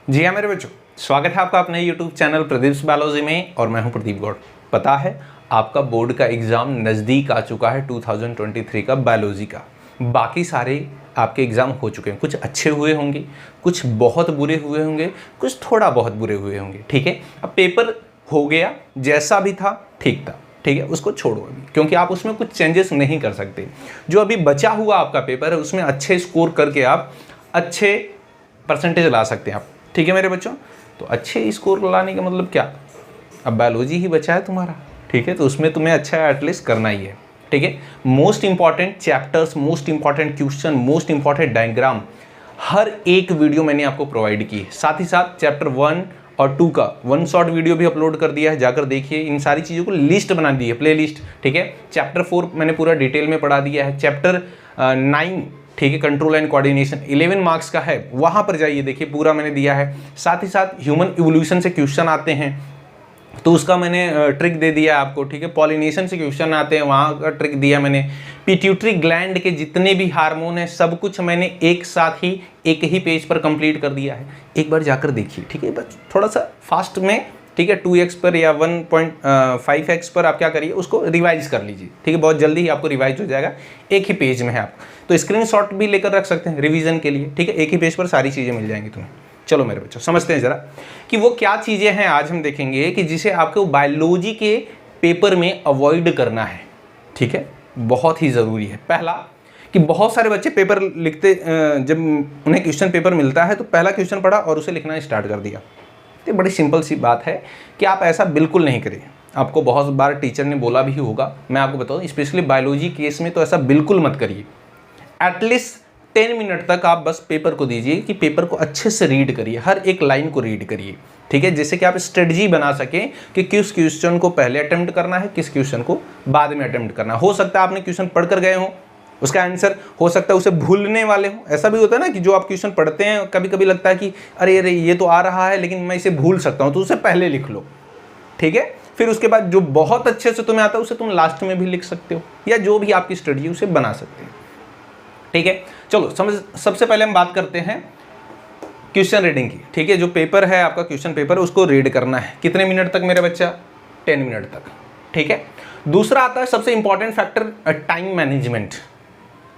जी हाँ मेरे बच्चों, स्वागत है आपका अपने YouTube चैनल प्रदीप बायोलॉजी में और मैं हूं प्रदीप गौड़। पता है आपका बोर्ड का एग्ज़ाम नज़दीक आ चुका है 2023 का बायोलॉजी का। बाकी सारे आपके एग्ज़ाम हो चुके हैं, कुछ अच्छे हुए होंगे, कुछ बहुत बुरे हुए होंगे, कुछ थोड़ा बहुत बुरे हुए होंगे। ठीक है, अब पेपर हो गया, जैसा भी था ठीक था, ठीक है, उसको छोड़ो अभी, क्योंकि आप उसमें कुछ चेंजेस नहीं कर सकते। जो अभी बचा हुआ आपका पेपर है उसमें अच्छे स्कोर करके आप अच्छे परसेंटेज ला सकते हैं आप। ठीक है मेरे बच्चों, तो अच्छे स्कोर लाने का मतलब क्या, अब बायोलॉजी ही बचा है तुम्हारा। ठीक है, तो उसमें तुम्हें अच्छा एटलीस्ट करना ही है। ठीक है, most important chapters, most important question, most important diagram, हर एक वीडियो मैंने आपको प्रोवाइड की है। साथ ही साथ चैप्टर 1 और 2 का 1 शॉर्ट वीडियो भी अपलोड कर दिया है, जाकर देखिए। इन सारी चीज़ों को लिस्ट बना दी है, प्ले लिस्ट। ठीक है, चैप्टर 4 मैंने पूरा डिटेल में पढ़ा दिया है। चैप्टर 9 ठीक है, कंट्रोल एंड कोऑर्डिनेशन 11 मार्क्स का है, वहाँ पर जाइए देखिए, पूरा मैंने दिया है। साथ ही साथ ह्यूमन इवोल्यूशन से क्वेश्चन आते हैं तो उसका मैंने ट्रिक दे दिया आपको। ठीक है, पॉलिनेशन से क्वेश्चन आते हैं, वहाँ का ट्रिक दिया मैंने। पिट्यूटरी ग्लैंड के जितने भी हार्मोन हैं सब कुछ मैंने एक साथ ही एक ही पेज पर कंप्लीट कर दिया है। एक बार जाकर देखिए। ठीक है, बस थोड़ा सा फास्ट में, ठीक है, 2x पर या 1.5x पर आप क्या करिए, उसको रिवाइज कर लीजिए। ठीक है, बहुत जल्दी ही आपको रिवाइज हो जाएगा, एक ही पेज में है। आप तो स्क्रीनशॉट भी लेकर रख सकते हैं रिवीजन के लिए। ठीक है, एक ही पेज पर सारी चीज़ें मिल जाएंगी तुम्हें। चलो मेरे बच्चों, समझते हैं जरा कि वो क्या चीज़ें हैं। आज हम देखेंगे कि जिसे आपको बायोलॉजी के पेपर में अवॉइड करना है। ठीक है, बहुत ही ज़रूरी है। पहला कि बहुत सारे बच्चे पेपर लिखते, जब उन्हें क्वेश्चन पेपर मिलता है तो पहला क्वेश्चन पढ़ा और उसे लिखना स्टार्ट कर दिया। तो बड़ी सिंपल सी बात है कि आप ऐसा बिल्कुल नहीं करें। आपको बहुत बार टीचर ने बोला भी होगा, मैं आपको बताऊँ, स्पेशली बायोलॉजी केस में तो ऐसा बिल्कुल मत करिए। एटलीस्ट 10 मिनट तक आप बस पेपर को दीजिए कि पेपर को अच्छे से रीड करिए, हर एक लाइन को रीड करिए। ठीक है, जिससे कि आप स्ट्रेटजी बना सकें कि किस क्वेश्चन को पहले अटेम्प्ट करना है, किस क्वेश्चन को बाद में अटेम्प्ट करना है। हो सकता है आपने क्वेश्चन पढ़ कर गए हो, उसका आंसर हो सकता है उसे भूलने वाले हो। ऐसा भी होता है ना कि जो आप क्वेश्चन पढ़ते हैं कभी कभी लगता है कि अरे अरे ये तो आ रहा है लेकिन मैं इसे भूल सकता हूँ, तो उसे पहले लिख लो। ठीक है, फिर उसके बाद जो बहुत अच्छे से तुम्हें आता है उसे तुम लास्ट में भी लिख सकते हो, या जो भी आपकी स्ट्रेटजी उसे बना सकते हो। ठीक है, चलो सबसे पहले हम बात करते हैं क्वेश्चन रीडिंग की। ठीक है, जो पेपर है आपका, क्वेश्चन पेपर, उसको रीड करना है कितने मिनट तक मेरे बच्चा, 10 मिनट तक। ठीक है, दूसरा आता है सबसे इंपॉर्टेंट फैक्टर, टाइम मैनेजमेंट।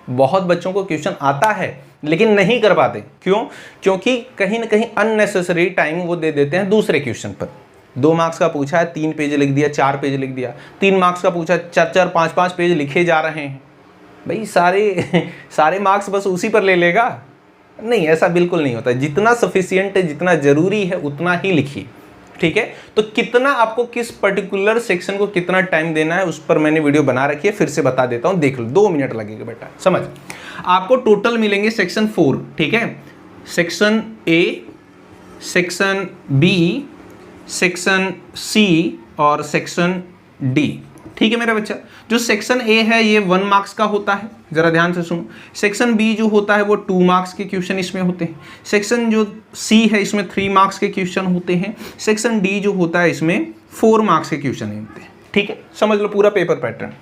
बहुत बच्चों को क्वेश्चन आता है लेकिन नहीं कर पाते। क्यों? क्योंकि कहीं ना कहीं अननेसेसरी टाइम वो दे देते हैं दूसरे क्वेश्चन पर। 2 मार्क्स का पूछा है, 3 पेज लिख दिया, 4 पेज लिख दिया। 3 मार्क्स का पूछा, 4-4, 5-5 पेज लिखे जा रहे हैं। भाई सारे मार्क्स बस उसी पर ले लेगा? नहीं, ऐसा बिल्कुल नहीं होता। जितना सफिशिएंट है, जितना ज़रूरी है उतना ही लिखिए। ठीक है, तो कितना आपको किस पर्टिकुलर सेक्शन को कितना टाइम देना है उस पर मैंने वीडियो बना रखी है, फिर से बता देता हूँ, देख लो। 2 मिनट लगेगा बेटा, समझ। आपको टोटल मिलेंगे सेक्शन 4, ठीक है, section A, section B, section C और सेक्शन डी। ठीक है मेरा बच्चा, जो सेक्शन ए है ये 1 मार्क्स का होता है, जरा ध्यान से सुनो। सेक्शन बी जो होता है वो 2 मार्क्स के क्वेश्चन इसमें होते हैं। सेक्शन जो सी है इसमें 3 मार्क्स के क्वेश्चन होते हैं। सेक्शन डी जो होता है इसमें 4 मार्क्स के क्वेश्चन होते हैं। ठीक है, समझ लो पूरा पेपर पैटर्न।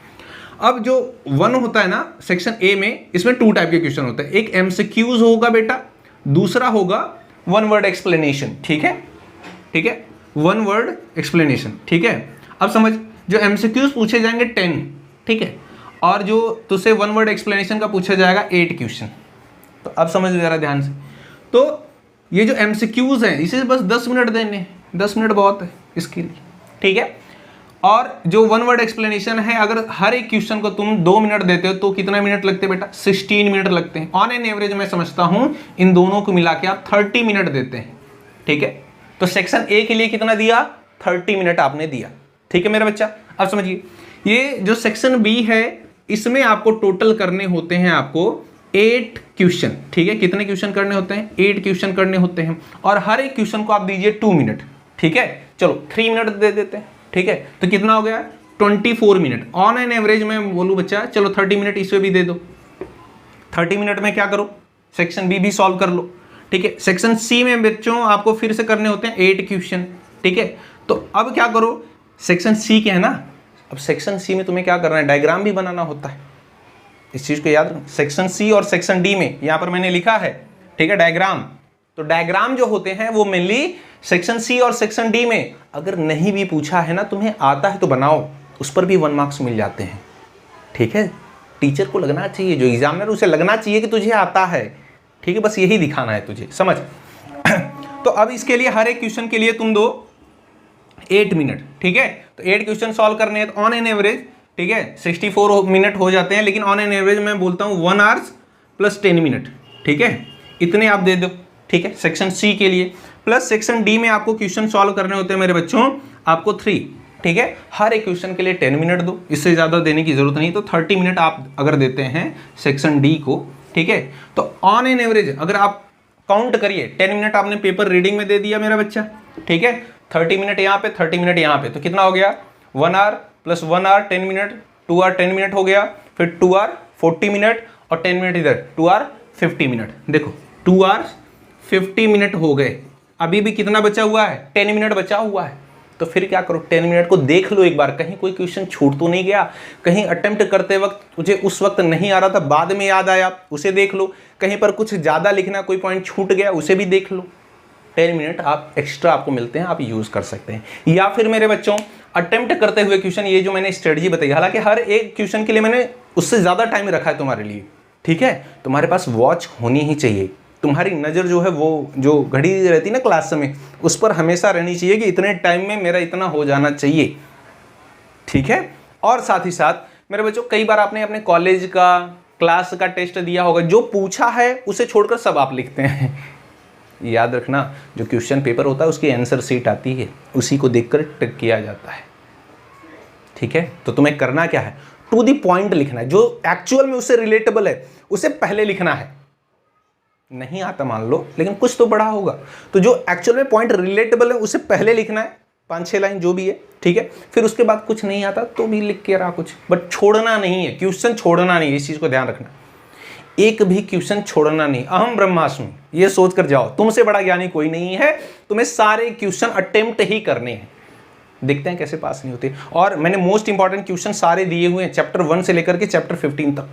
अब जो 1 होता है ना सेक्शन ए में, इसमें 2 टाइप के क्वेश्चन होते हैं। एक एमसीक्यूज होगा बेटा, दूसरा होगा 1 वर्ड एक्सप्लेनेशन। ठीक है, ठीक है, 1 वर्ड एक्सप्लेनेशन। ठीक है, अब समझ, जो एमसीक्यूज पूछे जाएंगे 10, ठीक है, और जो तुझसे 1 वर्ड एक्सप्लेनेशन का पूछा जाएगा 8 क्वेश्चन। तो अब समझ जरा ध्यान से। तो ये जो एमसीक्यूज हैं इसे बस 10 मिनट देने हैं, 10 मिनट बहुत है इसके लिए। ठीक है, और जो 1 वर्ड एक्सप्लेनेशन है, अगर हर एक क्वेश्चन को तुम 2 मिनट देते हो तो कितना मिनट लगते हैं बेटा? 16 मिनट लगते हैं। ऑन एन एवरेज मैं समझता हूँ इन दोनों को मिला के आप 30 मिनट देते हैं। ठीक है, तो सेक्शन ए के लिए कितना दिया? 30 मिनट आपने दिया। ठीक है मेरा बच्चा, अब समझिए, ये जो सेक्शन बी है इसमें आपको टोटल करने होते हैं आपको 8 क्वेश्चन। ठीक है, कितने क्वेश्चन करने होते हैं? 8 क्वेश्चन करने होते हैं, और हर एक क्वेश्चन को आप दीजिए 2 मिनट। ठीक है, चलो 3 मिनट दे देते हैं। ठीक है, तो कितना हो गया? 24 मिनट। ऑन एन एवरेज मैं बोलूँ बच्चा, चलो 30 मिनट इसमें भी दे दो। 30 मिनट में क्या करो? सेक्शन बी भी सॉल्व कर लो। ठीक है, सेक्शन सी में बच्चों आपको फिर से करने होते हैं 8 क्वेश्चन। ठीक है, तो अब क्या करो, सेक्शन सी के है ना, अब सेक्शन सी में तुम्हें क्या करना है? डायग्राम भी बनाना होता है। इस चीज़ को याद रखो, सेक्शन सी और सेक्शन डी में यहाँ पर मैंने लिखा है, ठीक है, डायग्राम। तो डायग्राम जो होते हैं वो मेनली सेक्शन सी और सेक्शन डी में अगर नहीं भी पूछा है ना, तुम्हें आता है तो बनाओ, उस पर भी 1 मार्क्स मिल जाते हैं। ठीक है, टीचर को लगना चाहिए, जो एग्जामिनर उसे लगना चाहिए कि तुझे आता है। ठीक है, बस यही दिखाना है तुझे, समझ। तो अब इसके लिए हर एक क्वेश्चन के लिए तुम दो 8 मिनट। ठीक है, तो 8 क्वेश्चन सॉल्व करने हैं तो ऑन एन एवरेज, ठीक है, 64 मिनट हो जाते हैं, लेकिन ऑन एन एवरेज मैं बोलता हूँ 1 आवर्स प्लस 10 मिनट। ठीक है, इतने आप दे दो। ठीक है, सेक्शन सी के लिए। प्लस सेक्शन डी में आपको क्वेश्चन सॉल्व करने होते हैं मेरे बच्चों, आपको 3। ठीक है, हर एक क्वेश्चन के लिए 10 मिनट दो, इससे ज़्यादा देने की जरूरत नहीं। तो 30 मिनट आप अगर देते हैं सेक्शन डी को, ठीक है, तो ऑन एन एवरेज अगर आप काउंट करिए, 10 मिनट आपने पेपर रीडिंग में दे दिया मेरा बच्चा। ठीक है, 30 मिनट यहाँ पे, 30 मिनट यहाँ पे, तो कितना हो गया? 1 hour plus 1 hour 10 minute, 2 hour 10 minute हो गया। फिर 2 आवर 40 मिनट और 10 मिनट इधर, 2 आवर 50 मिनट। देखो 2 आवर्स 50 मिनट हो गए, अभी भी कितना बचा हुआ है? 10 मिनट बचा हुआ है। तो फिर क्या करो, 10 मिनट को देख लो एक बार, कहीं कोई क्वेश्चन छूट तो नहीं गया, कहीं अटेम्प्ट करते वक्त तुझे उस वक्त नहीं आ रहा था, बाद में याद आया, उसे देख लो, कहीं पर कुछ ज़्यादा लिखना, कोई पॉइंट छूट गया, उसे भी देख लो। 10 मिनट आप एक्स्ट्रा आपको मिलते हैं, आप यूज़ कर सकते हैं। या फिर मेरे बच्चों अटेम्प्ट करते हुए क्वेश्चन, ये जो मैंने स्ट्रेटजी बताई, हालांकि हर एक क्वेश्चन के लिए मैंने उससे ज़्यादा टाइम रखा है तुम्हारे लिए। ठीक है, तुम्हारे पास वॉच होनी ही चाहिए, तुम्हारी नज़र जो है वो जो घड़ी रहती है ना क्लास में, उस पर हमेशा रहनी चाहिए कि इतने टाइम में मेरा इतना हो जाना चाहिए। ठीक है, और साथ ही साथ मेरे बच्चों कई बार आपने अपने कॉलेज का क्लास का टेस्ट दिया होगा, जो पूछा है उसे छोड़कर सब आप लिखते हैं। याद रखना, जो क्वेश्चन पेपर होता है उसकी आंसर शीट आती है, उसी को देखकर टिक किया जाता है। ठीक है, तो तुम्हें करना क्या है, टू द पॉइंट लिखना है, जो एक्चुअल में उससे रिलेटेबल है उसे पहले लिखना है। नहीं आता मान लो, लेकिन कुछ तो बड़ा होगा, तो जो एक्चुअल में पॉइंट रिलेटेबल है उसे पहले लिखना है, 5-6 लाइन जो भी है। ठीक है, फिर उसके बाद कुछ नहीं आता तो भी लिख के रहा कुछ, बट छोड़ना नहीं है, क्वेश्चन छोड़ना नहीं है, इस चीज को ध्यान रखना, एक भी क्वेश्चन छोड़ना नहीं। अहम ब्रह्मास्मि, ये सोच कर जाओ, तुमसे बड़ा ज्ञानी कोई नहीं है, तुम्हें सारे क्वेश्चन अटेम्प्ट ही करने हैं, देखते हैं कैसे पास नहीं होते। और मैंने मोस्ट इंपॉर्टेंट क्वेश्चन सारे दिए हुए हैं, चैप्टर 1 से लेकर के चैप्टर 15 तक,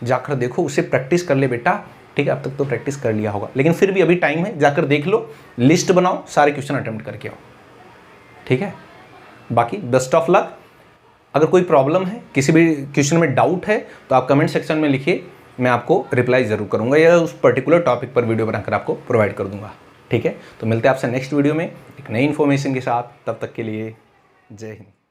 जाकर देखो, उसे प्रैक्टिस कर ले बेटा। ठीक है, अब तक तो प्रैक्टिस कर लिया होगा, लेकिन फिर भी अभी टाइम है, जाकर देख लो, लिस्ट बनाओ, सारे क्वेश्चन अटेम्प्ट करके आओ। ठीक है, बाकी बेस्ट ऑफ लक। अगर कोई प्रॉब्लम है, किसी भी क्वेश्चन में डाउट है, तो आप कमेंट सेक्शन में लिखिए, मैं आपको रिप्लाई जरूर करूंगा, या उस पर्टिकुलर टॉपिक पर वीडियो बनाकर आपको प्रोवाइड कर दूंगा। ठीक है, तो मिलते हैं आपसे नेक्स्ट वीडियो में एक नई इन्फॉर्मेशन के साथ, तब तक के लिए जय हिंद।